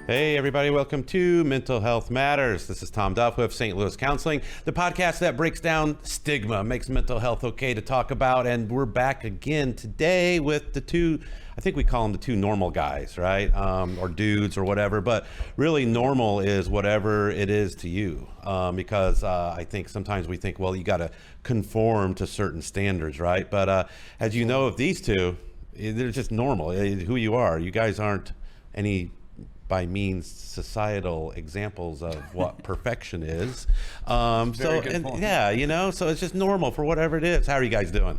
Hey, everybody, welcome to Mental Health Matters. This is Tom Duff with St. Louis Counseling, the podcast that breaks down stigma, makes mental health okay to talk about. And we're back again today with the two, I think we call them the two normal guys, right? Or dudes or whatever. But really, normal is whatever it is to you. Because I think sometimes we think, well, you got to conform to certain standards, right? But as you know, of these two, they're just normal, who you are. You guys aren't any by means societal examples of what perfection is. So it's just normal for whatever it is. How are you guys doing?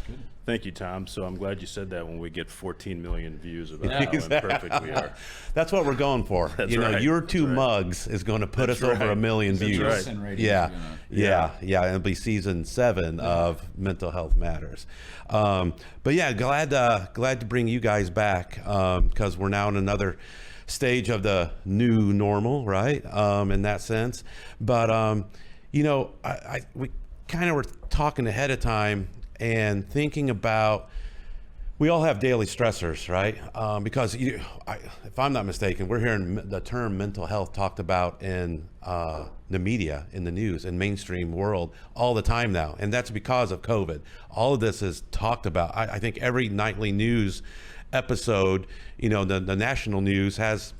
Good. Thank you, Tom. So I'm glad you said that when we get 14 million views about how imperfect we are. That's what we're going for. That's your two mugs is going to put us over 1 million views. Right. Yeah. It'll be season 7 of Mental Health Matters. But yeah, glad to bring you guys back because we're now in another stage of the new normal, right? In that sense. But, we kind of were talking ahead of time and thinking about, we all have daily stressors, right? Because if I'm not mistaken, we're hearing the term mental health talked about in the media, in the news, in mainstream world all the time now. And that's because of COVID. All of this is talked about. I think every nightly news episode, the national news has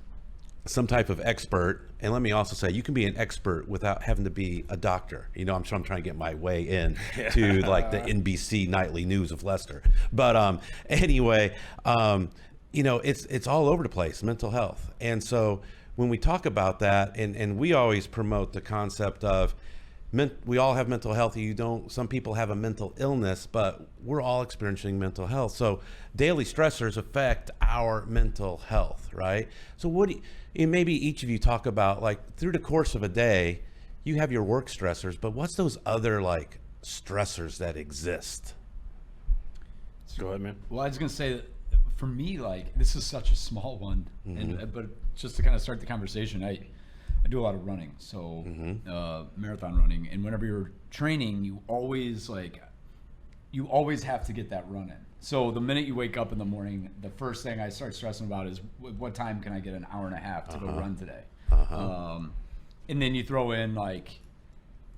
some type of expert. And let me also say, you can be an expert without having to be a doctor. I'm trying to get my way in to like the NBC nightly news of Leicester. But anyway, it's all over the place, mental health. And so when we talk about that, and we always promote the concept of we all have mental health. Some people have a mental illness, but we're all experiencing mental health. So daily stressors affect our mental health, right? So maybe each of you talk about, like, through the course of a day, you have your work stressors, but what's those other like stressors that exist? Go ahead, man. Well, I was going to say that for me, like, this is such a small one, but just to kind of start the conversation, I do a lot of running, so marathon running, and whenever you're training, you always have to get that run in. So the minute you wake up in the morning, the first thing I start stressing about is what time can I get an hour and a half to go run today? And then you throw in like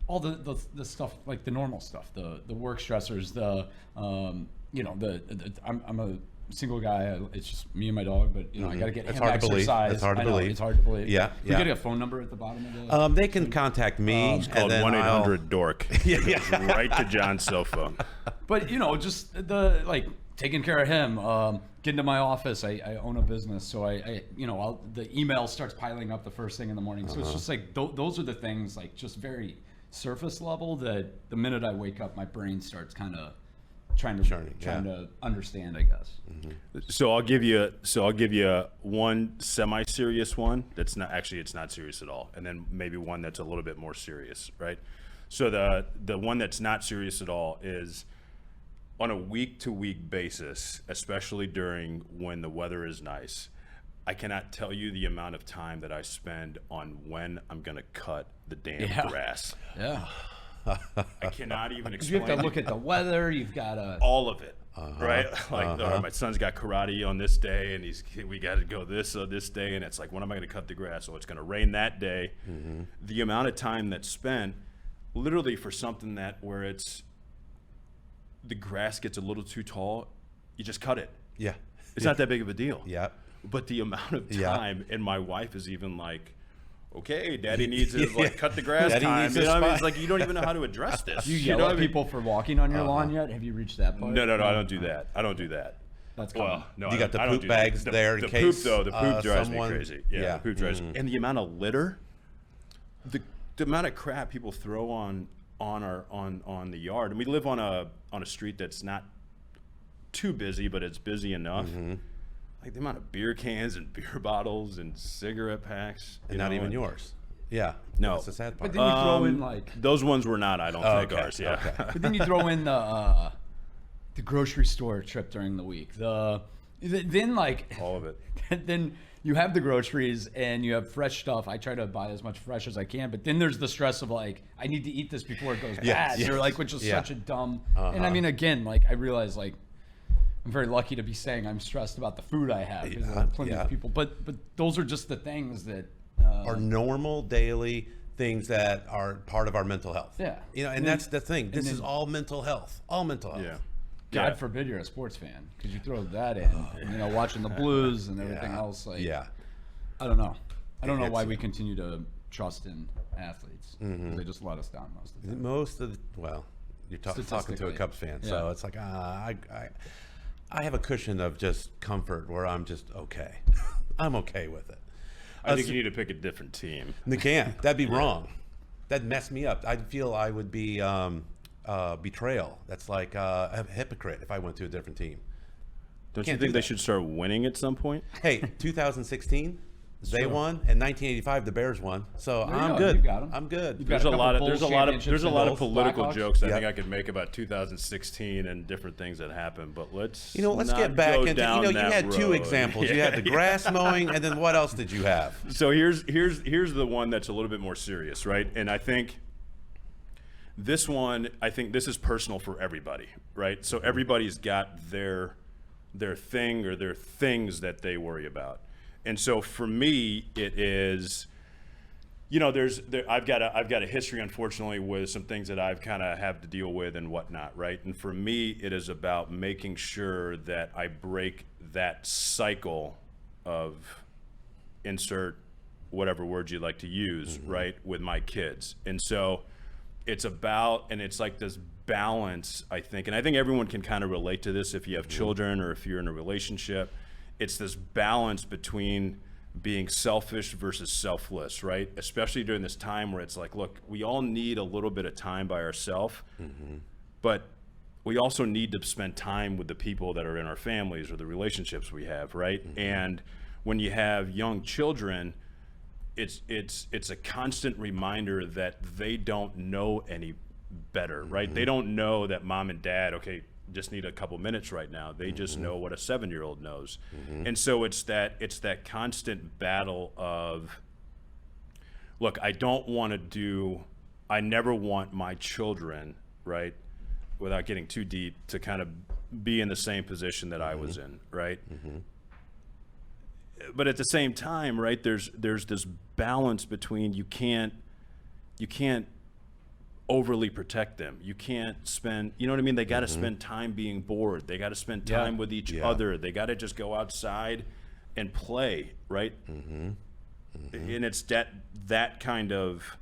all the stuff, like the normal stuff, the work stressors, I'm a single guy. It's just me and my dog, but I got to get him exercise. It's hard to believe. It's hard to believe. Yeah. We get a phone number at the bottom of the. They can contact me. It's called 1-800-DORK. Right to John's cell phone. But just the taking care of him, getting to my office. I own a business, so the email starts piling up the first thing in the morning. So it's just like those are the things, like, just very surface level, that the minute I wake up, my brain starts kind of trying to understand, I guess. So I'll give you one semi-serious one that's it's not serious at all, and then maybe one that's a little bit more serious, right? So the one that's not serious at all is on a week-to-week basis, especially during when the weather is nice. I cannot tell you the amount of time that I spend on when I'm gonna cut the damn grass. Yeah. I cannot even explain. You have to look at the weather. You've got to all of it, right? Like, my son's got karate on this day, and we got to go this day, and it's like, when am I going to cut the grass? Oh, it's going to rain that day. The amount of time that's spent, literally, for something where it's the grass gets a little too tall, you just cut it. Yeah, it's not that big of a deal. Yeah, but the amount of time, and my wife is even like, okay, Daddy needs his cut the grass time. It's like, you don't even know how to address this. Do you yell at people for walking on your lawn yet? Have you reached that point? No, I don't do that. That's common. Well, no, you got the poop bags there in case. The poop drives me crazy. Yeah, the poop drives me. And the amount of litter, the amount of crap people throw on the yard. And we live on a street that's not too busy, but it's busy enough. Like the amount of beer cans and beer bottles and cigarette packs. And not even yours. Yeah. No. That's the sad part. But then you throw in those ones were not, I don't think, ours. Yeah. Okay. But then you throw in the grocery store trip during the week. Then all of it. Then you have the groceries and you have fresh stuff. I try to buy as much fresh as I can, but then there's the stress of I need to eat this before it goes bad. Or which is such a dumb. And I mean, again, I realize I'm very lucky to be saying I'm stressed about the food I have. Because there are plenty of people, but those are just the things that are normal daily things that are part of our mental health. Yeah. And that's the thing. This is all mental health. All mental health. Yeah. God forbid you're a sports fan, because you throw that in, watching the Blues and everything else. Like, I don't know. I don't know why we continue to trust in athletes. They just let us down most of the time. You're talking to a Cubs fan, so it's like I have a cushion of just comfort where I'm just okay. I'm okay with it. I think you need to pick a different team. You can't. That'd be wrong. That'd mess me up. I'd feel I would be betrayal. That's like a hypocrite if I went to a different team. Don't you think they should start winning at some point? Hey, 2016, they won, and 1985 the Bears won. So I'm good. You got 'em. I'm good. There's a lot of political Blackhawks. jokes I think I could make about 2016 and different things that happened. But let's get back into. You had two examples. You had the grass mowing, and then what else did you have? So here's the one that's a little bit more serious, right? And I think this is personal for everybody, right? So everybody's got their thing or their things that they worry about. And so for me, it is, I've got a history, unfortunately, with some things that I've kind of have to deal with and whatnot, right? And for me, it is about making sure that I break that cycle of insert whatever word you'd like to use, right, with my kids. And so it's like this balance, I think, and I think everyone can kind of relate to this if you have children or if you're in a relationship. It's this balance between being selfish versus selfless, right? Especially during this time where it's like, look, we all need a little bit of time by ourselves, but we also need to spend time with the people that are in our families or the relationships we have, right? And when you have young children, it's a constant reminder that they don't know any better, right? They don't know that mom and dad, okay, just need a couple minutes right now. They just know what a 7-year-old knows. And so it's that constant battle of, look, I never want my children, right, without getting too deep, to kind of be in the same position that I was in, right? But at the same time, right, there's this balance between you can't overly protect them. You can't spend, you know what I mean? They got to spend time being bored. They got to spend time with each other. They got to just go outside and play, right? And it's that kind of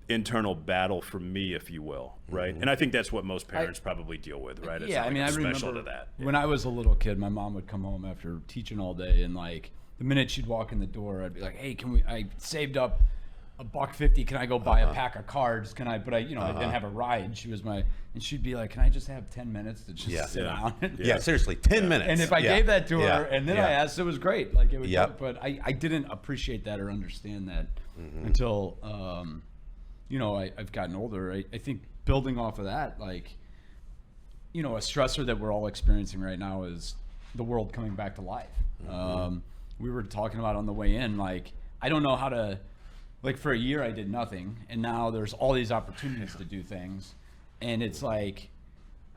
internal battle for me, if you will, right? And I think that's what most parents probably deal with, right? It's I special remember to that. When I was a little kid, my mom would come home after teaching all day, and like the minute she'd walk in the door, I'd be like, "Hey, I saved up $1.50. Can I go buy a pack of cards? Can I?" But I didn't have a ride. And she'd be like, "Can I just have 10 minutes to just sit down?" Seriously, 10 minutes. And if I gave that to her, and then I asked, it was great. Like it was, but I didn't appreciate that or understand that until I've gotten older. I think building off of that, like, a stressor that we're all experiencing right now is the world coming back to life. We were talking about on the way in, like, I don't know how to. Like, for a year I did nothing, and now there's all these opportunities to do things, and it's like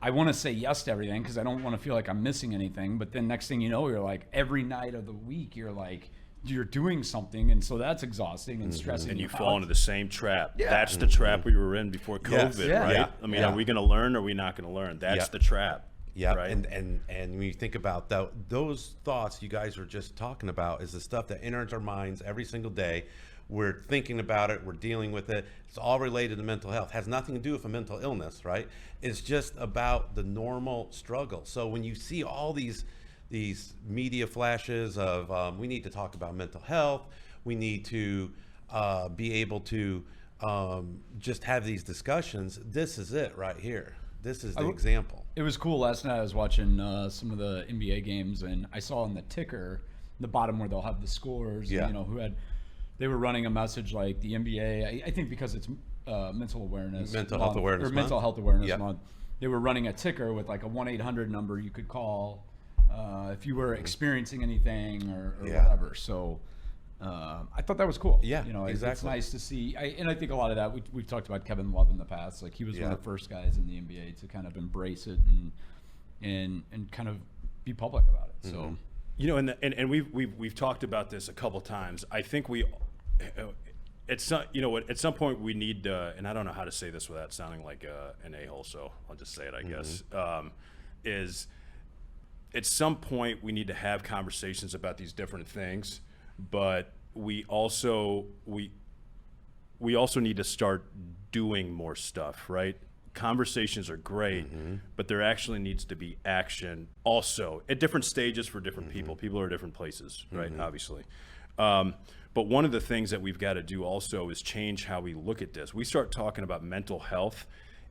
I want to say yes to everything because I don't want to feel like I'm missing anything, but then next thing you know, you're like, every night of the week you're doing something, and so that's exhausting and stressing. And you fall into the same trap. That's the trap we were in before COVID, right? I mean, are we going to learn or are we not going to learn? That's the trap. Yeah, right? and when you think about those thoughts you guys were just talking about is the stuff that enters our minds every single day. We're thinking about it. We're dealing with it. It's all related to mental health. It has nothing to do with a mental illness, right? It's just about the normal struggle. So when you see all these media flashes of we need to talk about mental health, we need to be able to just have these discussions. This is it right here. This is the example. It was cool. Last night I was watching some of the NBA games, and I saw on the ticker, the bottom where they'll have the scores, and, who had. They were running a message like the NBA. I think because it's mental health awareness month. They were running a ticker with like a 1-800 number you could call if you were experiencing anything or whatever. So I thought that was cool. Yeah, exactly. It's nice to see. And I think a lot of that we've talked about Kevin Love in the past. Like he was one of the first guys in the NBA to kind of embrace it and kind of be public about it. So, you know, and we've talked about this a couple times. I think at some point we need, and I don't know how to say this without sounding like an a-hole, so I'll just say it, I guess, is at some point we need to have conversations about these different things, but we also need to start doing more stuff, right? Conversations are great, but there actually needs to be action also at different stages for different people. People are at different places, right? Obviously. But one of the things that we've got to do also is change how we look at this. We start talking about mental health,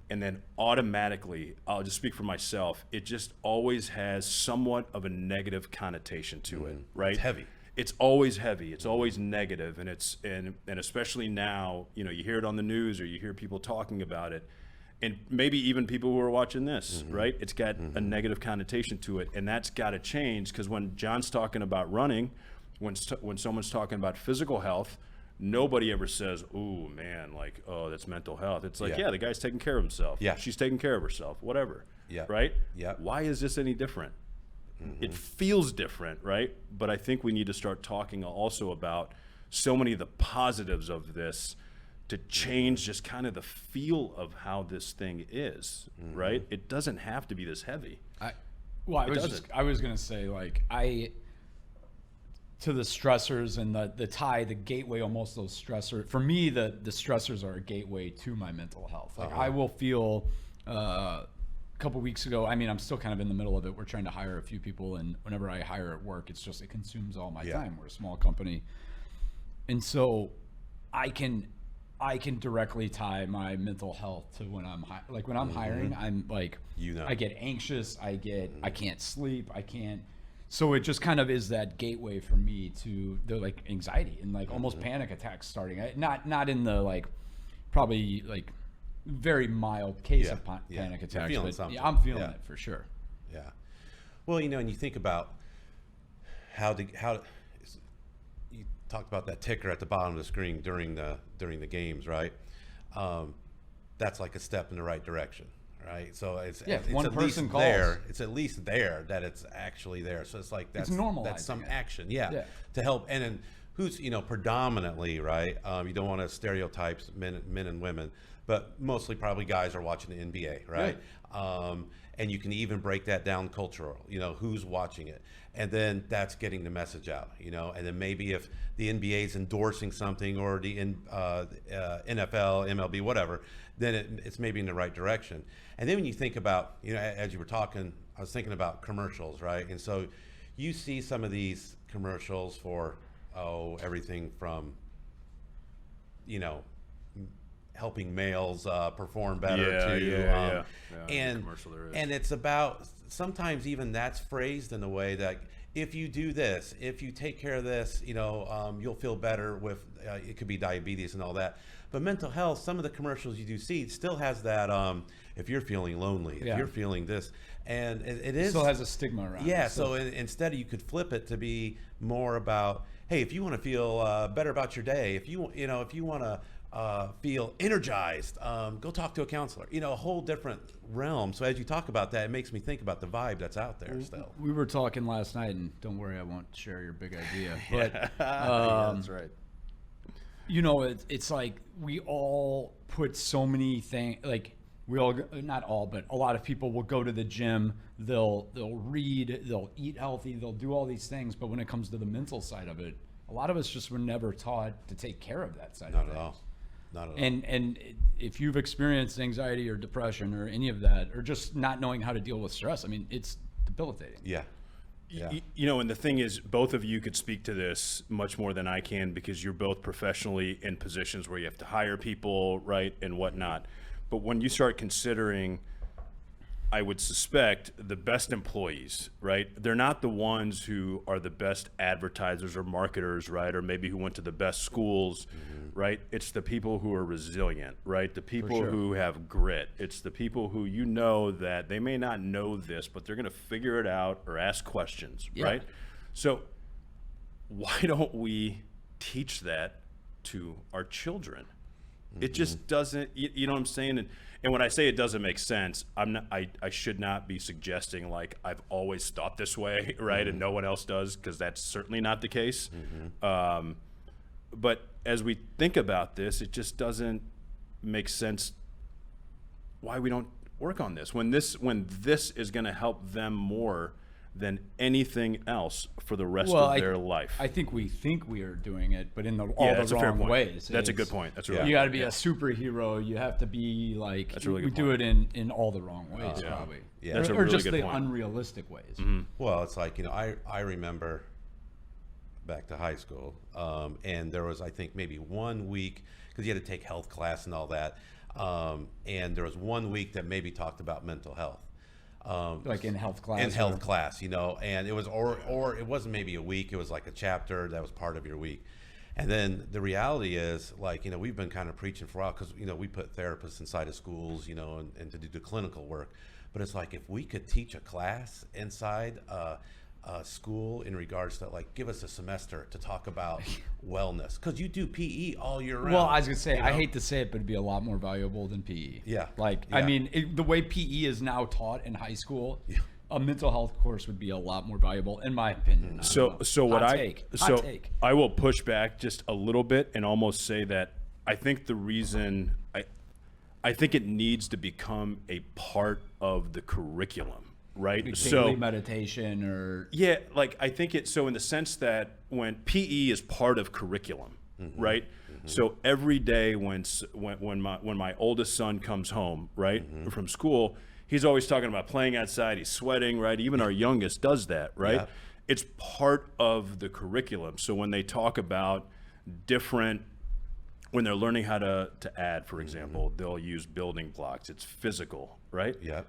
and then automatically, I'll just speak for myself, it just always has somewhat of a negative connotation to it, right? It's heavy. It's always heavy. It's always negative, and especially now, you know, you hear it on the news or you hear people talking about it, and maybe even people who are watching this, right? It's got a negative connotation to it, and that's got to change, because when John's talking about running, when someone's talking about physical health, nobody ever says, "Ooh, man, like, oh, that's mental health." It's like, yeah, the guy's taking care of himself. Yeah. She's taking care of herself. Whatever. Yeah. Right. Yeah. Why is this any different? It feels different, right? But I think we need to start talking also about so many of the positives of this to change just kind of the feel of how this thing is, right? It doesn't have to be this heavy. I was gonna say, like, to the stressors and the gateway, almost those stressors. For me, the stressors are a gateway to my mental health. Like, I will feel, a couple weeks ago, I mean, I'm still kind of in the middle of it. We're trying to hire a few people, and whenever I hire at work, it consumes all my time. We're a small company. And so I can directly tie my mental health to when I'm when I'm hiring, I'm like, I get anxious, I can't sleep, so it just kind of is that gateway for me to the like anxiety and like almost panic attacks starting. Not in the like, probably like very mild case of panic attacks, but I'm feeling it for sure. Yeah. Well, you know, and you think about how you talked about that ticker at the bottom of the screen during the games, right? That's like a step in the right direction, right? So it's one at person least calls. there. It's at least there that it's actually there. So it's like that's some action, to help. And then who's, you know, predominantly, right? You don't want to stereotype men and women, but mostly probably guys are watching the NBA, right? And you can even break that down cultural, you know, who's watching it. And then that's getting the message out, you know, and then maybe if the NBA is endorsing something or the NFL, MLB, whatever, then it's maybe in the right direction. And then when you think about, you know, as you were talking, I was thinking about commercials, right? And so you see some of these commercials for, everything from, you know, helping males perform better and it's about, sometimes even that's phrased in a way that if you do this, if you take care of this, you know, you'll feel better with it could be diabetes and all that. But mental health, some of the commercials you do see still has that if you're feeling lonely, if you're feeling this, and it still has a stigma around it. So instead you could flip it to be more about, hey, if you want to feel better about your day, if you want to feel energized, go talk to a counselor, you know, a whole different realm. So as you talk about that, it makes me think about the vibe that's out there still. We were talking last night, and don't worry, I won't share your big idea, but that's right. You know, it's like we all put so many things, like we all, not all, but a lot of people will go to the gym, they'll read, they'll eat healthy, they'll do all these things, but when it comes to the mental side of it, a lot of us just were never taught to take care of that side of things. Not at all. And if you've experienced anxiety or depression or any of that, or just not knowing how to deal with stress, I mean, it's debilitating. Yeah. You know, and the thing is, both of you could speak to this much more than I can, because you're both professionally in positions where you have to hire people, right, and whatnot. But when you start considering, I would suspect, the best employees, right? They're not the ones who are the best advertisers or marketers, right? Or maybe who went to the best schools, right? It's the people who are resilient, right? The people who have grit. It's the people who, you know, that they may not know this, but they're going to figure it out or ask questions, right? So why don't we teach that to our children, It just doesn't, you know what I'm saying? And when I say it doesn't make sense, I should not be suggesting like I've always thought this way, right? And no one else does, because that's certainly not the case. But as we think about this, it just doesn't make sense why we don't work on this when this is going to help them more than anything else for the rest of their life. I think we are doing it, but in all that's the a fair wrong point. ways. That's a good point. That's really You got to be a superhero. You have to be like, That's a really we good do it in all the wrong ways, Yeah. probably. Yeah. That's a or really just good the point. unrealistic ways. Well, it's like, I remember back to high school, and there was, I think, maybe 1 week, because you had to take health class and all that, and there was 1 week that maybe talked about mental health. Like in health class. In health class, and it was, or it wasn't maybe a week, it was like a chapter that was part of your week. And then the reality is, like, we've been kind of preaching for a while, because, we put therapists inside of schools, and to do the clinical work. But it's like, if we could teach a class inside school in regards to, like, give us a semester to talk about wellness, because you do PE all year round. Well, I was gonna say, I hate to say it, but it'd be a lot more valuable than PE. Yeah. Like, Yeah. I mean, the way PE is now taught in high school, a mental health course would be a lot more valuable, in my opinion. So what Hot I take. so Hot take. I will push back just a little bit and almost say that I think the reason I think it needs to become a part of the curriculum, right? Like So daily meditation or yeah, like I think it so in the sense that when PE is part of curriculum, right? So every day when my oldest son comes home, right, from school, he's always talking about playing outside, he's sweating, right? Even our youngest does that, right? Yeah. It's part of the curriculum. So when they talk about when they're learning how to add, for example, they'll use building blocks. It's physical, right? Yeah.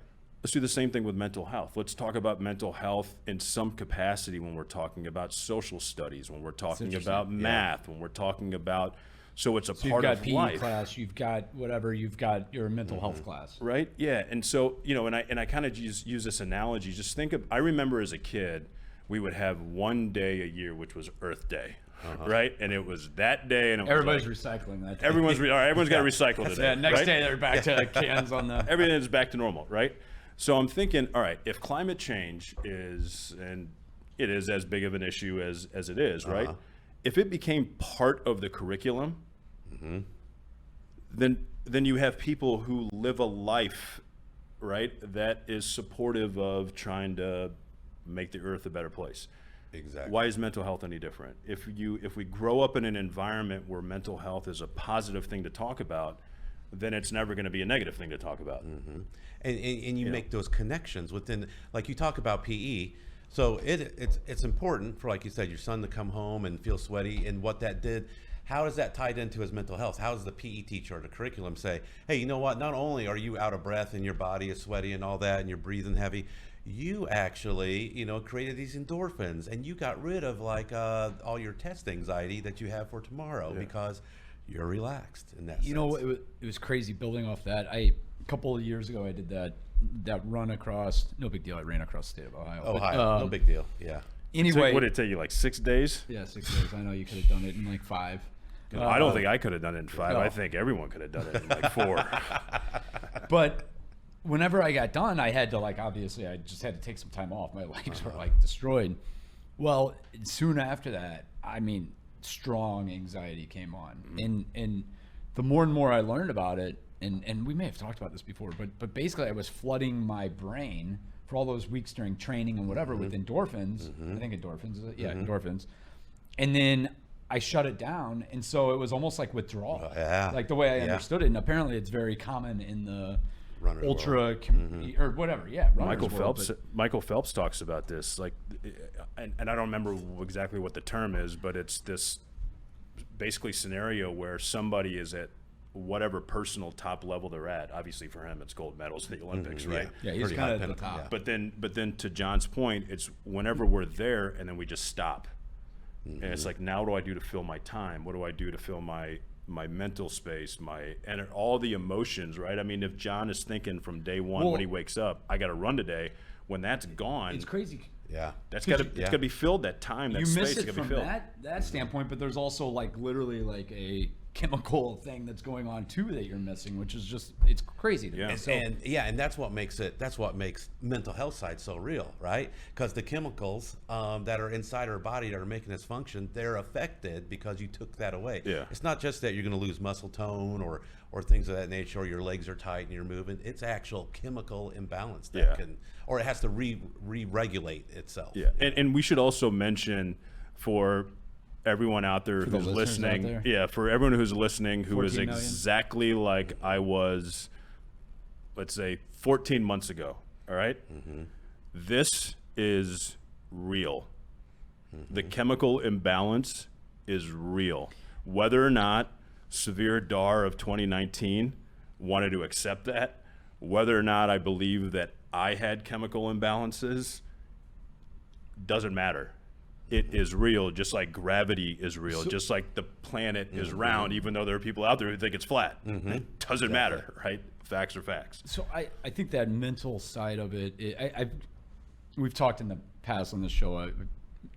Let's do the same thing with mental health. Let's talk about mental health in some capacity when we're talking about social studies, when we're talking interesting. about math, when we're talking about, so it's a so you've part got of PE life. class, you've got whatever, you've got your mental health class. Right? Yeah. And so, and I kind of use this analogy. Just think of, I remember as a kid, we would have one day a year, which was Earth Day, right? And it was that day, and it Everybody's was like, recycling that. everyone's got to recycle today. Yeah, next right? day they're back to cans on the. Everything is back to normal, right? So I'm thinking, all right, if climate change is, and it is as big of an issue as it is, right? If it became part of the curriculum, then you have people who live a life, right, that is supportive of trying to make the earth a better place. Exactly. Why is mental health any different? If we grow up in an environment where mental health is a positive thing to talk about, then it's never going to be a negative thing to talk about. And you make those connections within, like you talk about PE. So it's important for, like you said, your son to come home and feel sweaty, and what that did. How is that tied into his mental health? How does the PE teacher or the curriculum say, hey, you know what? Not only are you out of breath and your body is sweaty and all that, and you're breathing heavy, you actually, created these endorphins, and you got rid of like all your test anxiety that you have for tomorrow because you're relaxed in that sense. It was crazy building off that. A couple of years ago, I did that run across. No big deal. I ran across the state of Ohio. Ohio, no big deal. Yeah. Anyway, So what did it take you, like 6 days? yeah, 6 days. I know you could have done it in like 5. I don't think I could have done it in 5. no. I think everyone could have done it in like 4. But whenever I got done, I had to obviously I just had to take some time off. My legs were destroyed. Well, soon after that, I mean, strong anxiety came on, and the more and more I learned about it, and we may have talked about this before, but basically I was flooding my brain for all those weeks during training and whatever with endorphins. I think endorphins, endorphins, and then I shut it down, and so it was almost like withdrawal, like the way I understood it. And apparently, it's very common in the Runner's ultra or whatever. Michael Phelps talks about this, and I don't remember exactly what the term is, but it's this basically scenario where somebody is at whatever personal top level they're at. Obviously, for him, it's gold medals in the Olympics, right? Yeah, he's Pretty kind high of at the pinnacle, top. But then to John's point, it's whenever we're there and then we just stop. And it's like, now what do I do to fill my time? What do I do to fill my mental space, and all the emotions, right? I mean, if John is thinking from day one when he wakes up, I got to run today. When that's gone, It's crazy. Yeah. It's got to be filled. That time, that You space miss is it got to be from filled. that standpoint, but there's also literally a chemical thing that's going on too that you're missing, which is just, it's crazy to me. So, And that's what makes mental health side so real, right? Because the chemicals that are inside our body that are making us function, they're affected because you took that away. Yeah. It's not just that you're going to lose muscle tone or things of that nature, or your legs are tight and you're moving. It's actual chemical imbalance that or it has to re-regulate itself. Yeah, and we should also mention for everyone out there the who's listeners out listening, there. for everyone who's listening who is 14 million. exactly like I was, let's say 14 months ago, all right? This is real. The chemical imbalance is real. Whether or not Suvir Dhar of 2019 wanted to accept that, whether or not I believe that I had chemical imbalances, doesn't matter. It is real, just like gravity is real, just like the planet is round, even though there are people out there who think it's flat. It doesn't matter, right? Facts are facts. So I think that mental side of it, we've talked in the past on this show. I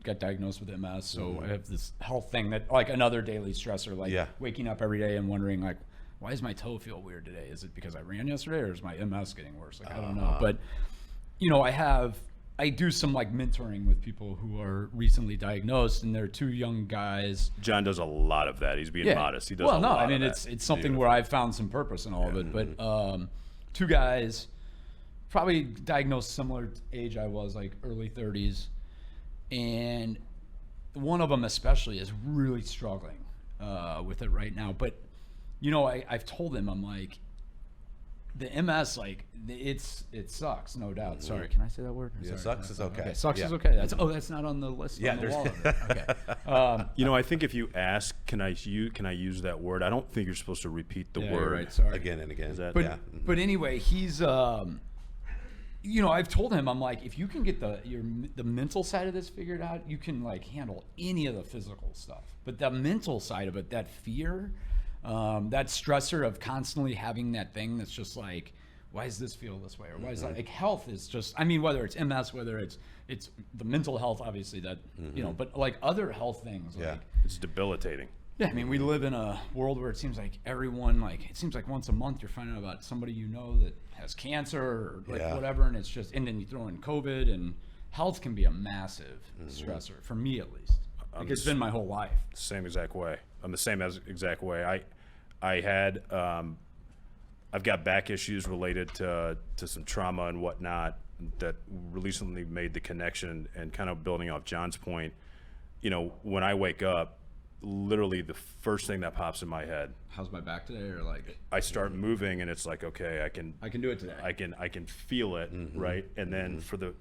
got diagnosed with MS, so I have this health thing that, like, another daily stressor, like waking up every day and wondering, like, why does my toe feel weird today? Is it because I ran yesterday, or is my MS getting worse? Like, I don't know. But, you know, I do some, like, mentoring with people who are recently diagnosed, and they're two young guys. John does a lot of that. He's being modest. He does well, a no, lot I mean, of it's that. something where I've found some purpose in all of it. But two guys, probably diagnosed similar age I was, like early 30s, and one of them especially is really struggling with it right now. But, you know, I've told him, I'm like, the MS, like, it sucks, no doubt. Sorry, can I say that word? Yeah, sucks is okay. Sucks is okay. That's not on the list on the wall of it. Okay. You know, I think if you ask, can I use that word? I don't think you're supposed to repeat the word. Right, sorry. Again and again. But anyway, he's you know, I've told him, I'm like, if you can get the mental side of this figured out, you can, like, handle any of the physical stuff. But the mental side of it, that fear, that stressor of constantly having that thing that's just like, why does this feel this way? Or why is that, like, health is just, I mean, whether it's MS, whether it's the mental health, obviously, that, you know, but, like, other health things, like, It's debilitating. yeah, I mean, we live in a world where it seems like everyone, like, it seems like once a month you're finding out about somebody you know that has cancer or, like, whatever, and it's just, and then you throw in COVID, and health can be a massive stressor, for me at least. Like, it's been my whole life. Same exact way. I'm the same exact way. I had, I've got back issues related to some trauma and whatnot that recently made the connection, and kind of building off John's point, you know, when I wake up, literally the first thing that pops in my head, How's my back today? Or, like, I start moving and it's like, okay, I can do it today. I can feel it, right? And then for the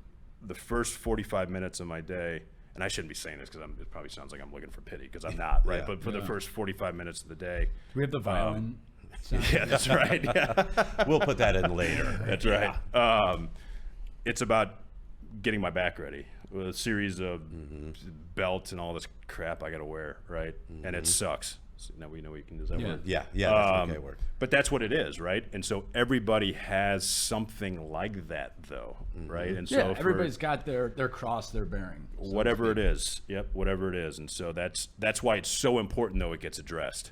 first 45 minutes of my day, and I shouldn't be saying this because it probably sounds like I'm looking for pity, because I'm not, right? But for the first 45 minutes of the day, Do we have the violin? sound? yeah, that's right. Yeah, We'll put that in later. that's right. It's about getting my back ready with a series of belts and all this crap I got to wear, right? And it sucks. So now we know we can use that word. Yeah, that's okay word. But that's what it is, right? And so everybody has something like that, though, right? And so Yeah, everybody's got their cross they're bearing. so to whatever speak. it is, whatever it is. And so that's why it's so important, though, it gets addressed,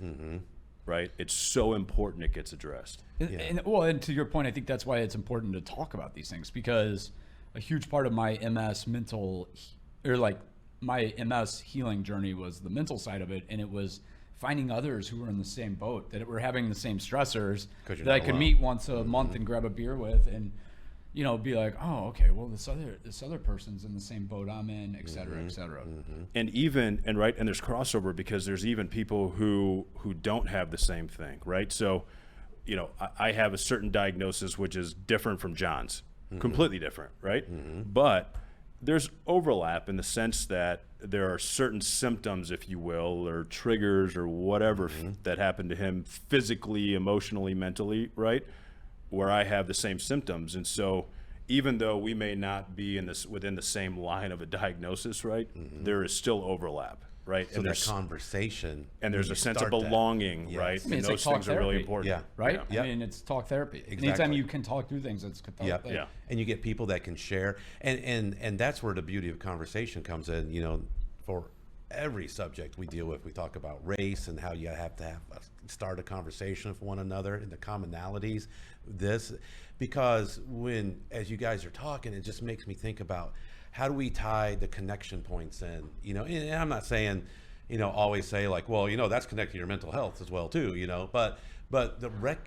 right? It's so important it gets addressed. And to your point, I think that's why it's important to talk about these things, because a huge part of my MS my MS healing journey was the mental side of it, and it was finding others who were in the same boat, that were having the same stressors, that I could meet once a month and grab a beer with, and, you know, be like, oh, okay, well, this other person's in the same boat I'm in, et cetera, et cetera. And there's crossover, because there's even people who don't have the same thing, right? So, you know, I have a certain diagnosis which is different from John's, completely different, right? But there's overlap in the sense that there are certain symptoms, if you will, or triggers or whatever that happen to him physically, emotionally, mentally, right? Where I have the same symptoms. And so even though we may not be within the same line of a diagnosis, right, there is still overlap, right? So and that conversation. and there's you a sense of start that. belonging, Yes. right? I mean, And it's those like things talk are really therapy. important. Yeah. Right? Yeah. I mean, it's talk therapy. Exactly. Anytime you can talk through things, it's Yep. Yeah. And you get people that can share, and that's where the beauty of conversation comes in. You know, for every subject we deal with. We talk about race and how you have to start a conversation with one another and the commonalities. Because as you guys are talking, it just makes me think about how do we tie the connection points in, and I'm not saying, always say like, well, that's connected to your mental health as well too, but the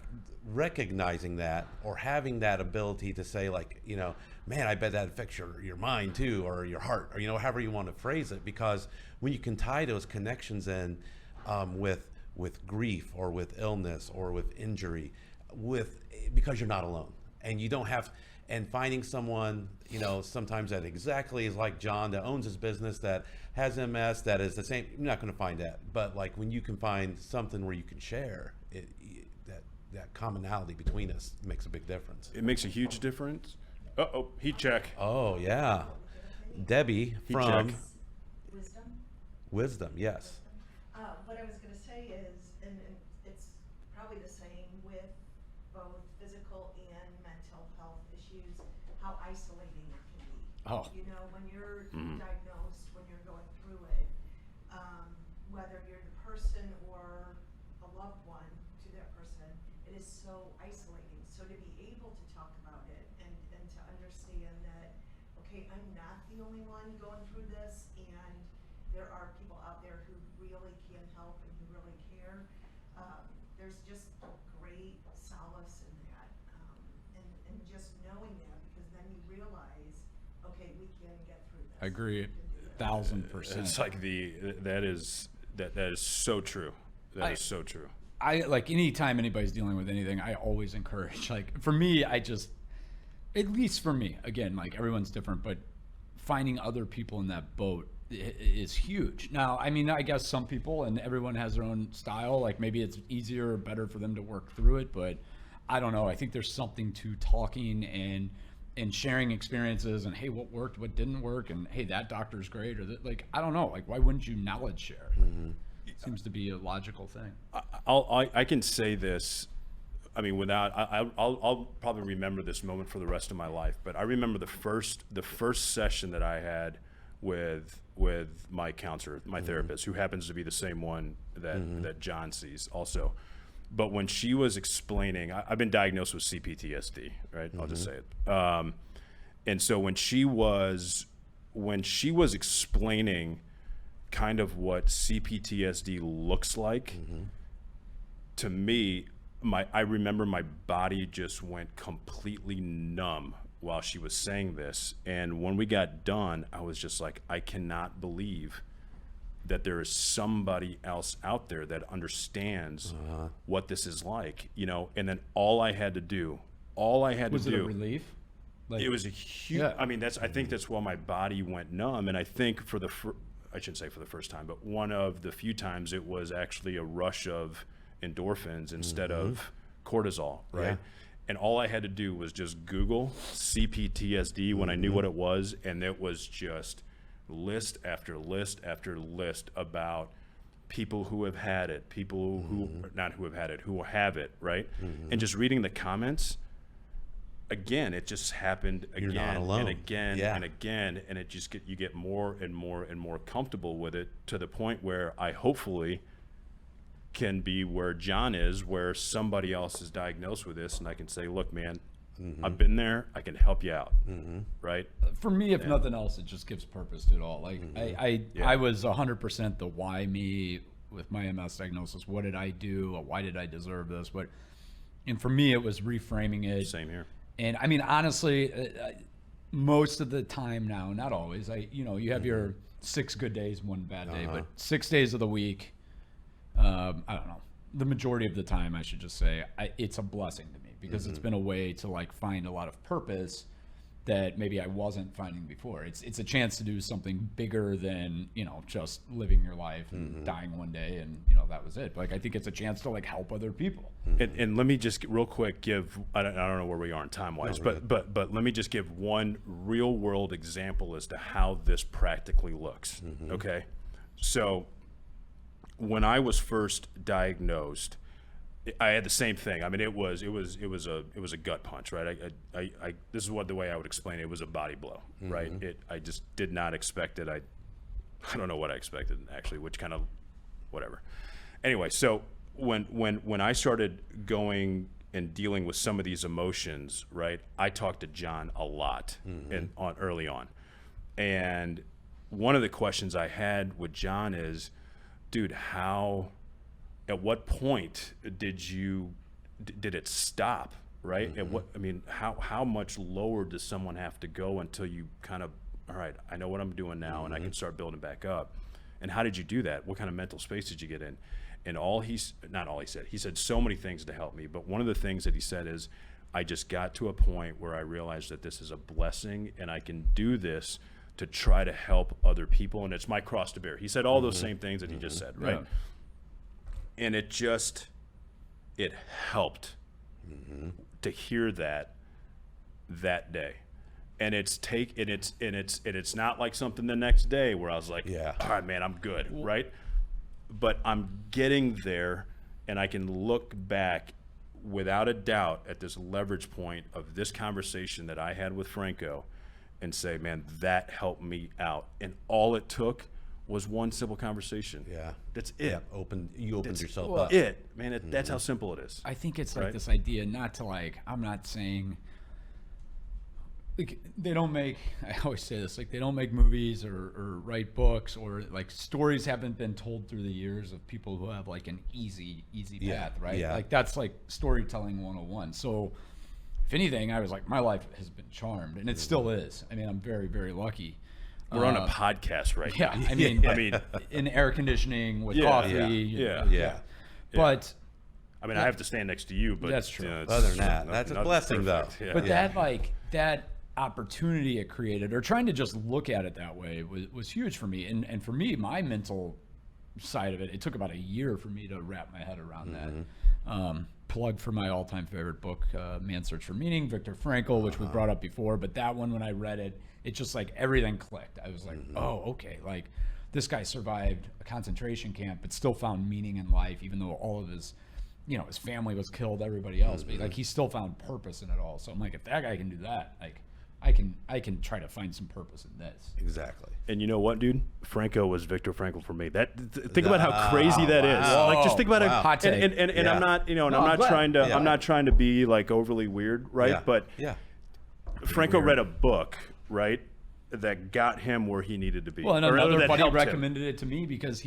recognizing that, or having that ability to say like, man, I bet that affects your mind too, or your heart, or however you want to phrase it, because when you can tie those connections in with grief or with illness or with injury, because you're not alone, and you don't have, and finding someone, sometimes that exactly is like Jon, that owns his business, that has MS, that is the same. You're not going to find that, but like when you can find something where you can share it, that commonality between us makes a big difference. It makes a huge difference. Heat check. Oh yeah, Debbie Heat from check. Wisdom, yes. What I was going to say is, and it's probably the same with both physical and mental health issues, how isolating it can be. Oh. When you're diagnosed, when you're going through it, whether you're the person or a loved one to that person, it is so isolating. So to be able to talk about it and to understand that, okay, I'm not the only one going through this, and there are people out there who really can help and who really care. There's just great solace in that, and just knowing that, because then you realize, okay, we can get through this. I agree, 1,000%. It's like that is so true. That is so true. I like, anytime anybody's dealing with anything, I always encourage, like, for me, at least for me, again, like, everyone's different, but finding other people in that boat is huge. Now, I mean, I guess some people, and everyone has their own style, like maybe it's easier or better for them to work through it, but I don't know. I think there's something to talking and sharing experiences, and hey, what worked, what didn't work, and hey, that doctor's great, or that, like, I don't know, like, why wouldn't you knowledge share? It seems to be a logical thing. I can say this. I mean, I'll probably remember this moment for the rest of my life. But I remember the first session that I had with my counselor, my therapist, who happens to be the same one that Jon sees also. But when she was explaining, I've been diagnosed with CPTSD, right? I'll just say it. And so when she was explaining kind of what CPTSD looks like, to me, I remember my body just went completely numb while she was saying this. And when we got done, I was just like, I cannot believe that there is somebody else out there that understands what this is like, and then all I had to do Was it a relief? Like, it was a huge, yeah. I mean, I think that's why my body went numb. And I think I shouldn't say for the first time, but one of the few times it was actually a rush of endorphins instead of cortisol, right? Yeah. And all I had to do was just Google CPTSD when I knew what it was, and it was just list after list after list about people who have had it, people who not who have had it, who have it, right? And just reading the comments, again, it just happened again and again and again, and it just you get more and more and more comfortable with it, to the point where I hopefully can be where Jon is, where somebody else is diagnosed with this, and I can say, look, man, I've been there, I can help you out, right? For me, if nothing else, it just gives purpose to it all. Like, I was 100% the why me with my MS diagnosis. What did I do? Why did I deserve this? And for me, it was reframing it. Same here. And I mean, honestly, most of the time now, not always, you have your 6 good days, 1 bad day, but 6 days of the week, I don't know, the majority of the time, I should just say, it's a blessing to me, because it's been a way to like find a lot of purpose that maybe I wasn't finding before. It's a chance to do something bigger than, just living your life and dying one day and, that was it. Like, I think it's a chance to like help other people. And let me just real quick give, I don't know where we are in time wise, but let me just give one real world example as to how this practically looks. Okay. So when I was first diagnosed, I had the same thing. I mean, it was a gut punch, right? This is the way I would explain it. It was a body blow, right? I just did not expect it. I don't know what I expected actually, which kind of whatever. Anyway, so when I started going and dealing with some of these emotions, right, I talked to Jon a lot early on. And one of the questions I had with Jon is, dude, at what point did it stop, right? How much lower does someone have to go until you kind of, all right, I know what I'm doing now and I can start building back up. And how did you do that? What kind of mental space did you get in? And he said so many things to help me, but one of the things that he said is, I just got to a point where I realized that this is a blessing and I can do this to try to help other people, and it's my cross to bear. He said all those same things that he just said, right? Yeah. And it helped to hear that day. And it's not like something the next day where I was like, all right, man, I'm good, right? But I'm getting there, and I can look back without a doubt at this leverage point of this conversation that I had with Franko and say, man, that helped me out. And all it took was one simple conversation. Yeah. That's it. Yeah. You opened yourself up. That's how simple it is. I think it's like this idea, not to like, I'm not saying, like, they don't make, I always say this, like, they don't make movies or write books, or like stories haven't been told through the years of people who have like an easy path, right? Yeah. Like, that's like storytelling 101. So if anything, I was like, my life has been charmed, and it still is. I mean, I'm very, very lucky. We're on a podcast right now. I mean, in air conditioning with coffee. But I mean, I have to stand next to you, but that's true. Other than that, that's a blessing, perfect. though. But that opportunity it created, or trying to just look at it that way, was huge for me. And for me, my mental side of it took about a year for me to wrap my head around that. Plug for my all-time favorite book, Man's Search for Meaning, Viktor Frankl, which we brought up before. But that one, when I read it, it just like everything clicked. I was like, oh, okay, like this guy survived a concentration camp, but still found meaning in life, even though all of his, his family was killed, everybody else, but like he still found purpose in it all. So I'm like, if that guy can do that, like I can try to find some purpose in this. Exactly. And you know what, dude? Franko was Viktor Frankl for me. Think about how crazy that is. Like, just think about it. Hot take. And I'm not, I'm not trying to be like overly weird, right? Yeah. But yeah. Franko read a book, right, that got him where he needed to be. Well, and another buddy helped recommended it to me because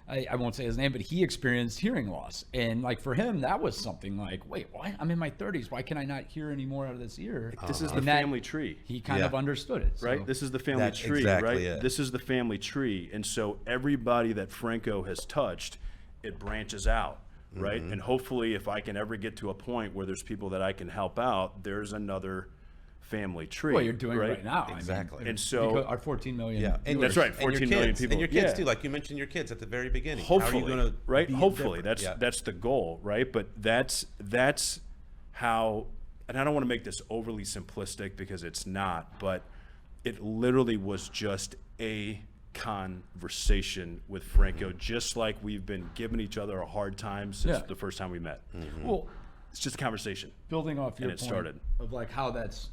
I won't say his name, but he experienced hearing loss. And like for him, that was something like, wait, why? I'm in my 30s. Why can I not hear anymore out of this ear? This is the family tree. He kind of understood it. Right? This is the family tree, exactly right? it. This is the family tree. And so everybody that Franko has touched, it branches out, right? And hopefully if I can ever get to a point where there's people that I can help out, there's another family tree. Well, you're doing it right now. Exactly. I mean, and so our 14 million. Yeah, and that's right. 14 million people. And your kids too, like you mentioned your kids at the very beginning. Hopefully, how are you gonna right? be Hopefully, different? that's the goal, right? But that's how. And I don't want to make this overly simplistic because it's not, but it literally was just a conversation with Franko, just like we've been giving each other a hard time since the first time we met. Well, it's just a conversation. building off your And it point started. of like how that's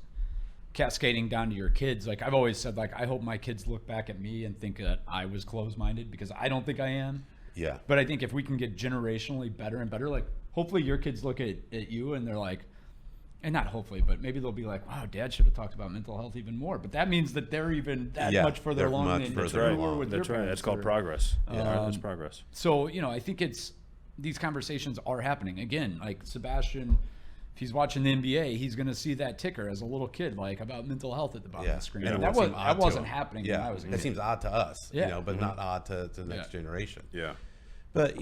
cascading down to your kids. Like I've always said, like I hope my kids look back at me and think that I was closed-minded, because I don't think I am. Yeah. But I think if we can get generationally better and better, like hopefully your kids look at you and they're like, and not hopefully, but maybe they'll be like, wow, Dad should have talked about mental health even more. But that means that they're even that much further they're along much than further you were along. with That's your right. parents. That's called progress. Yeah, that's progress. So, I think these conversations are happening. Again, like Sebastian, if he's watching the NBA, he's going to see that ticker as a little kid, like about mental health at the bottom of the screen. And that seem odd to wasn't him. happening when I was a kid. It seems odd to us, Yeah. but not odd to the next generation. Yeah. But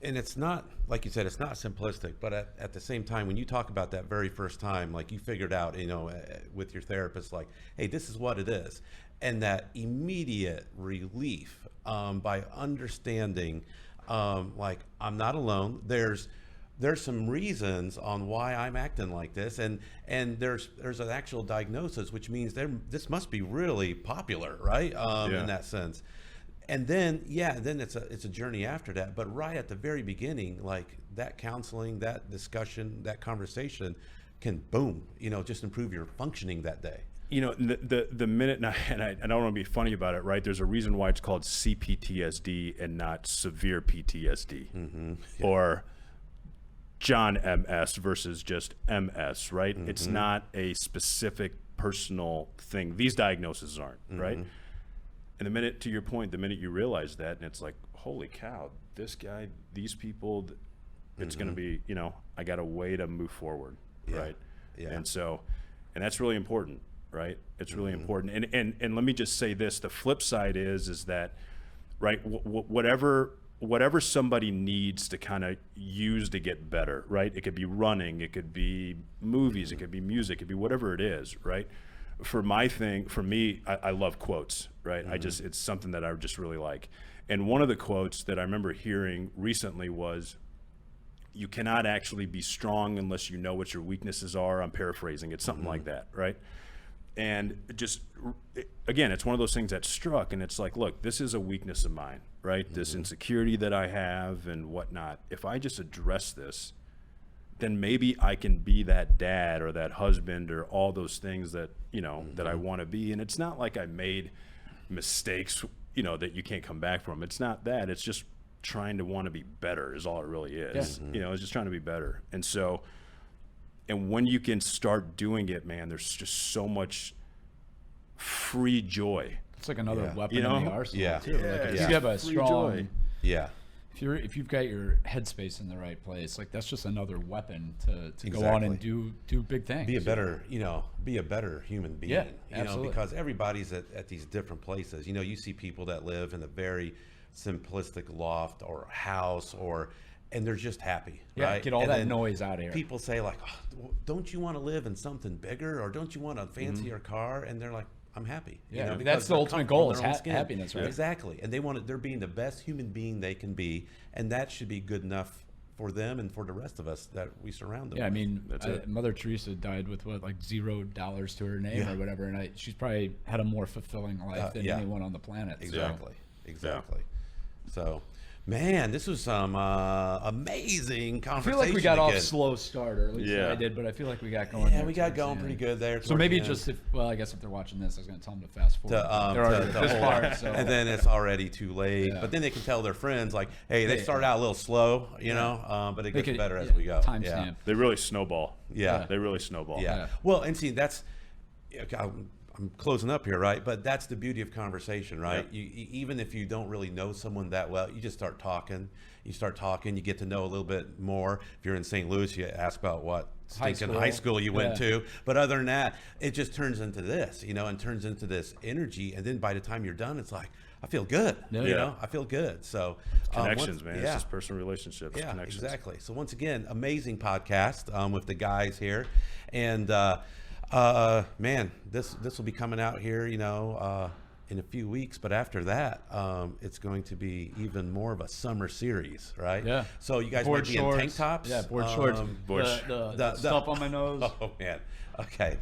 and it's not, like you said, it's not simplistic, but at the same time, when you talk about that very first time, like you figured out, with your therapist, like, hey, this is what it is. And that immediate relief by understanding, like, I'm not alone. There's some reasons on why I'm acting like this, and there's an actual diagnosis, which means this must be really popular, right? In that sense. And then, then it's a journey after that. But right at the very beginning, like that counseling, that discussion, that conversation can, boom, just improve your functioning that day. you know, the minute, and I don't want to be funny about it, right? There's a reason why it's called CPTSD and not severe PTSD, or John MS versus just MS, right? It's not a specific personal thing. These diagnoses aren't, right? And the minute, to your point, the minute you realize that, and it's like, holy cow, this guy, these people, it's going to be, you know, I got a way to move forward, right? Yeah. And so, and that's really important, right? It's really important. And let me just say this: the flip side is that, right? Whatever somebody needs to kind of use to get better, right? It could be running, it could be movies, it could be music, it could be whatever it is, right? For me, I love quotes, right? It's something that I just really like. And one of the quotes that I remember hearing recently was, you cannot actually be strong unless you know what your weaknesses are. I'm paraphrasing. It's something like that, right? And just, again, it's one of those things that struck, and it's like, look, this is a weakness of mine, right? This insecurity that I have and whatnot. If I just address this, then maybe I can be that dad or that husband or all those things that, you know, that I want to be. And it's not like I made mistakes, you know, that you can't come back from. It's not that. It's just trying to want to be better is all it really is. You know, it's just trying to be better. And so, and when you can start doing it, man, there's just so free joy. It's like another weapon You know? in the arsenal too. Yeah. Like if Yeah. you have a Free strong, joy. if you've got your headspace in the right place, like that's just another weapon to go on and do big things. Be a better, be a better human being. Yeah, you know, absolutely. because everybody's at these different places. You know, you see people that live in a very simplistic loft or house, and they're just happy. Yeah, right? get all And that then noise out of here. People say like, oh, don't you want to live in something bigger, or don't you want a fancier car? And they're like, I'm happy. Yeah, you know, that's because the they're ultimate comfortable goal in is their own skin. happiness, right? Exactly. And they're being the best human being they can be, and that should be good enough for them and for the rest of us that we surround them. Yeah, I with. mean, That's it. Mother Teresa died with like $0 to her name or whatever, and she's probably had a more fulfilling life than anyone on the planet. Exactly. So. Exactly. So, man, this was some amazing I conversation. feel like we got off again. slow start, or at least Yeah. I did, but I feel like we got going. Yeah, there we got towards going the pretty end. good there. So towards maybe the just end. I guess if they're watching this, I was going to tell them to fast forward. To, They're already to at this hold part, on. so. And then it's already too late. Yeah. But then they can tell their friends, like, hey, they Yeah. started out a little slow, you know, but it They gets could- better as yeah, we go. timestamp. They really snowball. Yeah. They really snowball. Yeah. Yeah. Well, and see, that's, I'm closing up here, right? But that's the beauty of conversation, right? Yeah. Even if you don't really know someone that well, you just start talking. You get to know a little bit more. If you're in St. Louis, you ask about what stinking high school you went to. But other than that, it just turns into this, and turns into this energy. And then by the time you're done, it's like, I feel good. Yeah. You know, I feel good. So Connections, man. It's just personal relationships. Yeah, Connections. exactly. So once again, amazing podcast with the guys here, and man, this will be coming out here, in a few weeks. But after that, it's going to be even more of a summer series, right? Yeah. So you guys Board might be shorts. in tank tops. Yeah, board shorts. Bush. The stuff on my nose. Oh man. Okay,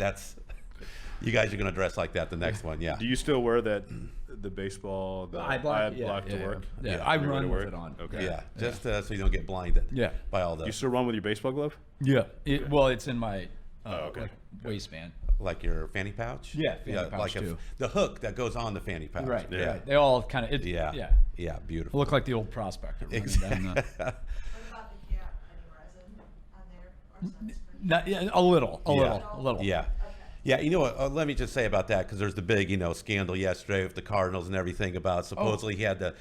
you guys are gonna dress like that the next one. Yeah. Do you still wear the baseball, the eye block, to work? Yeah, Yeah. I You wear run to with work? it on. Okay. Yeah. Just so you don't get blinded. Yeah. By all the You still run with your baseball glove? Yeah. Well, it's in my okay. like waistband. like your fanny pouch. Yeah, fanny pouch like too. the hook that goes on the fanny pouch. Right. Yeah. Right. They all kind of. Yeah. Yeah. Yeah. I Beautiful. look like the old prospector. running Exactly. down the- What about the cap? Any resin on there or sunscreen? Not, yeah, a little. Yeah. Okay. Yeah, you know what? Let me just say about that, because there's the big, scandal yesterday with the Cardinals and everything about supposedly he had the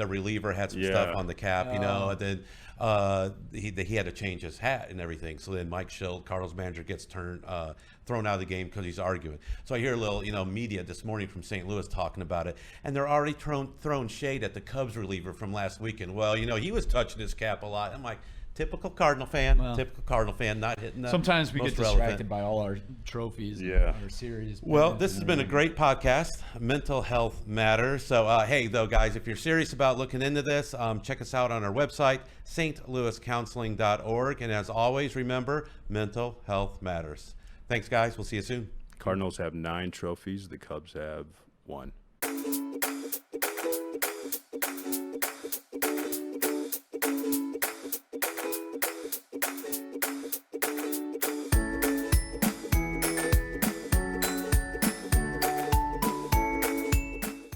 reliever had some stuff on the cap, and then he had to change his hat and everything. So then Mike Schill, Cardinals manager, gets thrown out of the game because he's arguing. So I hear a little, media this morning from St. Louis talking about it, and they're already throwing shade at the Cubs reliever from last weekend. Well, he was touching his cap a lot. I'm like, typical Cardinal fan, not hitting the Sometimes we most get relevant. distracted by all our trophies, Yeah. and our series. Well, pennants this and has been a everything. great podcast. Mental health matters. So, hey, though, guys, if you're serious about looking into this, check us out on our website, stlouiscounseling.org. And as always, remember, mental health matters. Thanks, guys. We'll see you soon. Cardinals have 9 trophies. The Cubs have 1.